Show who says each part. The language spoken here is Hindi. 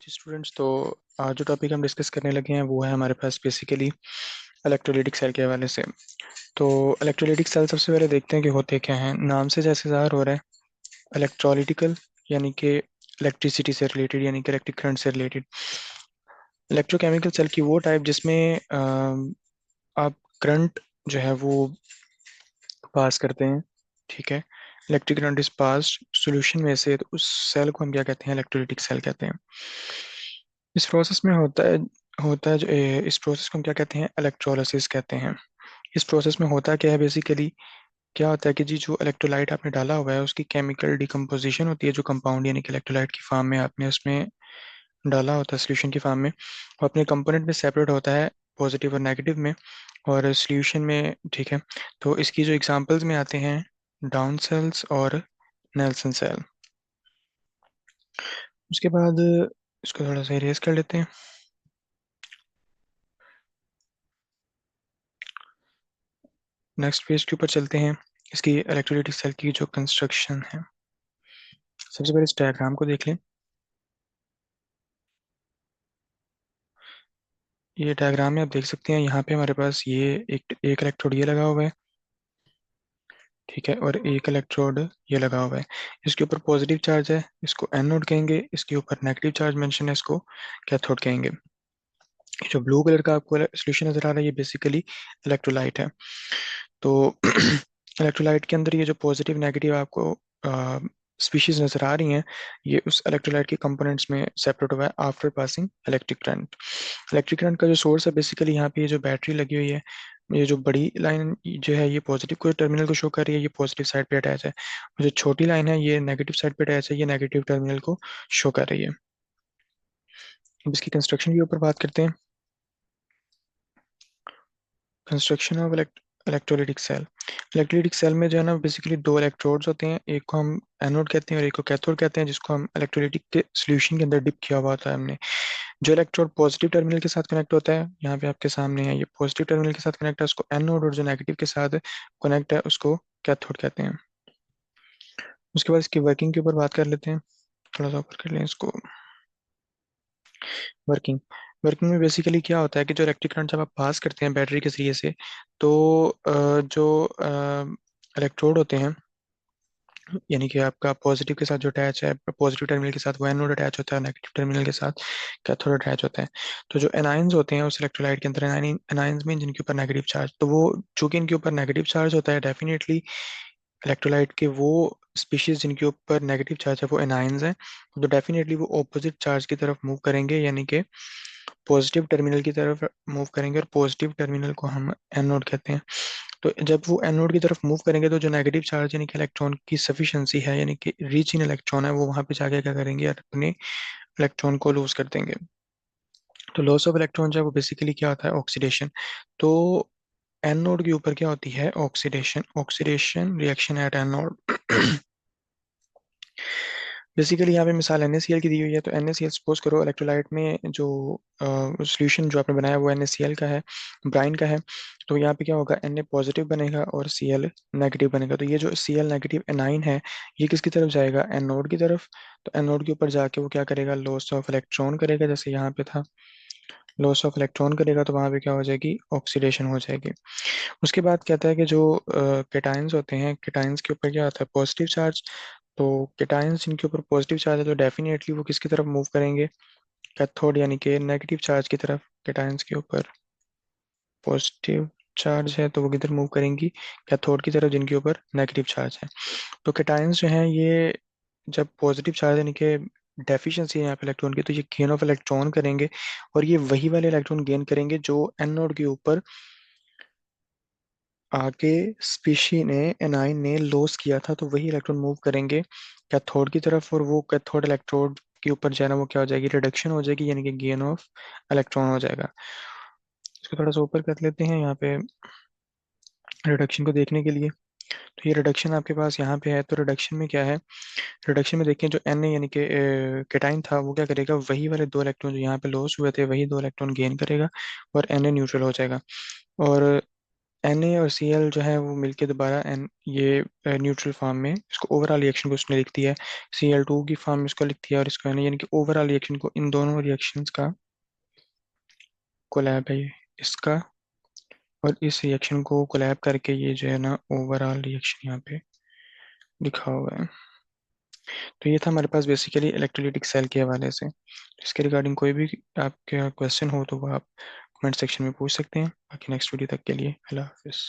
Speaker 1: जी स्टूडेंट्स, तो आज जो टॉपिक हम डिस्कस करने लगे हैं वो है हमारे पास बेसिकली इलेक्ट्रोलाइटिक सेल के हवाले से। तो इलेक्ट्रोलाइटिक सेल सबसे पहले देखते हैं कि होते क्या हैं। नाम से जैसे ज़ाहिर हो रहा है, इलेक्ट्रोलिटिकल यानी कि इलेक्ट्रिसिटी से रिलेटेड, यानी कि इलेक्ट्रिक करंट से रिलेटेड। इलेक्ट्रोकेमिकल सेल की वो टाइप जिसमें आप करंट जो है वो पास करते हैं। ठीक है, electric current is pass solution में से, तो उस सेल को हम क्या कहते हैं? इलेक्ट्रोलाइटिक सेल कहते हैं। इस प्रोसेस में होता है जो इस प्रोसेस को हम क्या कहते हैं? इलेक्ट्रोलिसिस कहते हैं। इस प्रोसेस में होता क्या है बेसिकली? क्या होता है कि जी जो इलेक्ट्रोलाइट आपने डाला हुआ है उसकी केमिकल डिकम्पोजिशन होती है। जो कंपाउंड यानी कि इलेक्ट्रोलाइट की फॉर्म में आपने उसमें डाला होता है सोल्यूशन की फॉर्म में, वो अपने कंपोनेंट में सेपरेट होता है, पॉजिटिव और नेगेटिव में, और सोल्यूशन में। ठीक है, तो इसकी जो एग्जांपल्स में आते हैं डाउन सेल्स और नेल्सन सेल। उसके बाद इसको थोड़ा सा इरेज कर लेते हैं। नेक्स्ट पेज के ऊपर चलते हैं। इसकी इलेक्ट्रोलाइटिक सेल की जो कंस्ट्रक्शन है, सबसे पहले इस डायग्राम को देख लें। ये डायग्राम में आप देख सकते हैं, यहाँ पे हमारे पास ये एक इलेक्ट्रोड ये लगा हुआ है। ठीक है, और एक इलेक्ट्रोड ये लगा हुआ है। इसके ऊपर पॉजिटिव चार्ज है, इसको एनोड कहेंगे। इसके ऊपर नेगेटिव चार्ज मेंशन है, इसको कैथोड कहेंगे। ये जो ब्लू कलर का आपको सोल्यूशन नजर आ रहा है, ये बेसिकली इलेक्ट्रोलाइट है। तो इलेक्ट्रोलाइट के अंदर ये जो पॉजिटिव नेगेटिव आपको स्पीशीज नजर आ रही हैं, ये उस इलेक्ट्रोलाइट के कंपोनेंट्स में सेपरेट हुआ है after passing electric current. Electric current का जो सोर्स है बेसिकली यहाँ पे ये जो बैटरी लगी हुई है, ये जो बड़ी लाइन जो है ये पॉजिटिव को टर्मिनल को शो कर रही है, ये पॉजिटिव साइड पे अटैच है। और जो छोटी लाइन है ये नेगेटिव साइड पे अटैच है, ये नेगेटिव टर्मिनल को शो कर रही है। अब इसकी कंस्ट्रक्शन के ऊपर बात करते हैं। Construction of electrolytic cell. Electrolytic cell में जो है ना बेसिकली दो इलेक्ट्रोड्स होते हैं, एक को हम एनोड कहते हैं और एक को कैथोड कहते हैं, जिसको हम इलेक्ट्रोलाइटिक के सॉल्यूशन के अंदर डिप किया हुआ होता है हमने। जो इलेक्ट्रोड पॉजिटिव टर्मिनल के साथ कनेक्ट होता है, यहाँ पे आपके सामने है, ये पॉजिटिव टर्मिनल के साथ कनेक्ट है उसको एनोड, और जो नेगेटिव के साथ कनेक्ट है उसको कैथोड कहते हैं। उसके बाद इसकी वर्किंग के ऊपर बात कर लेते हैं। थोड़ा सा ऊपर कर लें इसको। वर्किंग वर्किंग में बेसिकली क्या होता है कि जो इलेक्ट्रिक करंट जब आप पास करते हैं बैटरी के जरिए से, तो जो इलेक्ट्रोड होते हैं, यानी कि आपका पॉजिटिव के साथ जो अटैच है, पॉजिटिव टर्मिनल के साथ वो एनोड अटैच होता है, नेगेटिव टर्मिनल के साथ कैथोड अटैच होता है। तो जो एनाइंस होते हैं उस इलेक्ट्रोलाइट के अंदर, एनाइंस में जिनके ऊपर नेगेटिव चार्ज, तो वो चूंकि इनके ऊपर नेगेटिव चार्ज होता है, डेफिनेटली इलेक्ट्रोलाइट के वो स्पीशीज जिनके ऊपर नेगेटिव चार्ज है वो एनाइंस हैं, तो डेफिनेटली वो ऑपोजिट चार्ज की तरफ मूव करेंगे, यानी कि पॉजिटिव टर्मिनल की तरफ मूव करेंगे, और पॉजिटिव टर्मिनल को हम एनोड कहते हैं। तो जब वो एनोड की तरफ मूव करेंगे तो जो नेगेटिव चार्ज यानी कि इलेक्ट्रॉन की सफिशिएंसी है, यानी कि रिच इन इलेक्ट्रॉन है, वो वहां पे जाके क्या करेंगे? अपने इलेक्ट्रॉन को लूज कर देंगे। तो लॉस ऑफ इलेक्ट्रॉन जो है वो बेसिकली क्या होता है? ऑक्सीडेशन। तो एनोड के ऊपर क्या होती है? Oxidation. Oxidation reaction at anode. Basically यहाँ पे मिसाल NaCl की दी हुई है, तो NaCl सपोज करो इलेक्ट्रोलाइट में जो सोल्यूशन जो आपने बनाया वो NaCl का है, ब्राइन का है। तो यहाँ पे क्या होगा? Na पॉजिटिव बनेगा और Cl नेगेटिव बनेगा। तो ये जो Cl नेगेटिव एनाइन है, ये किसकी तरफ जाएगा? एनोड की तरफ। तो एनोड के ऊपर जाके वो क्या करेगा? लॉस ऑफ इलेक्ट्रॉन करेगा, जैसे यहाँ पे था, लॉस ऑफ इलेक्ट्रॉन करेगा, तो वहां पे क्या हो जाएगी? ऑक्सीडेशन हो जाएगी। उसके बाद कहता है कि जो केटाइंस होते हैं, केटाइंस के ऊपर क्या होता है? Positive charge. तो केटाइंस जिनके ऊपर पॉजिटिव चार्ज है, तो डेफिनेटली वो किसकी तरफ मूव करेंगे? कैथोड यानी कि नेगेटिव चार्ज की तरफ। केटाइंस के ऊपर पॉजिटिव चार्ज है तो वो किधर मूव करेंगी? कैथोड की तरफ, जिनके ऊपर नेगेटिव चार्ज है। तो केटाइंस जो हैं ये जब पॉजिटिव चार्ज यानी कि डेफिशिएंसी है यहाँ पे इलेक्ट्रॉन की, तो ये गेन ऑफ इलेक्ट्रॉन करेंगे, और ये वही वाले इलेक्ट्रॉन गेन करेंगे जो एनोड के ऊपर आगे स्पीशी ने, एनाइन ने लॉस किया था, तो वही इलेक्ट्रॉन मूव करेंगे कैथोड की तरफ, और वो कैथोड इलेक्ट्रोड के ऊपर जो है ना वो क्या हो जाएगी? रिडक्शन हो जाएगी, यानी कि गेन ऑफ इलेक्ट्रॉन हो जाएगा। इसको थोड़ा सा ऊपर कर लेते हैं यहाँ पे रिडक्शन को देखने के लिए। तो ये रिडक्शन आपके पास यहाँ पे है। तो रिडक्शन में क्या है? रिडक्शन में देखें, जो Na यानी कि केटाइन था, वो क्या करेगा? वही वाले दो इलेक्ट्रॉन जो यहाँ पे लॉस हुए थे, वही दो इलेक्ट्रॉन गेन करेगा, और Na न्यूट्रल हो जाएगा। और Na और Cl जो है वो मिलके दोबारा एन ये न्यूट्रल फॉर्म में इसको ओवरऑल रिएक्शन को उसने लिख दिया है। Cl2 की फॉर्म में इसको लिख दिया और इसको Na, यानी कि ओवरऑल रिएक्शन को इन दोनों रिएक्शंस का कोलैब है ये इसका, और इस रिएक्शन को कोलैब करके ये जो है ना ओवरऑल रिएक्शन यहाँ पे लिखा हुआ है। तो ये था हमारे पास बेसिकली इलेक्ट्रोलिटिक सेल के हवाले से। इसके रिगार्डिंग कोई भी आपके क्वेश्चन हो तो वो आप कमेंट सेक्शन में पूछ सकते हैं। बाकी नेक्स्ट वीडियो तक के लिए अल्लाह हाफिज़।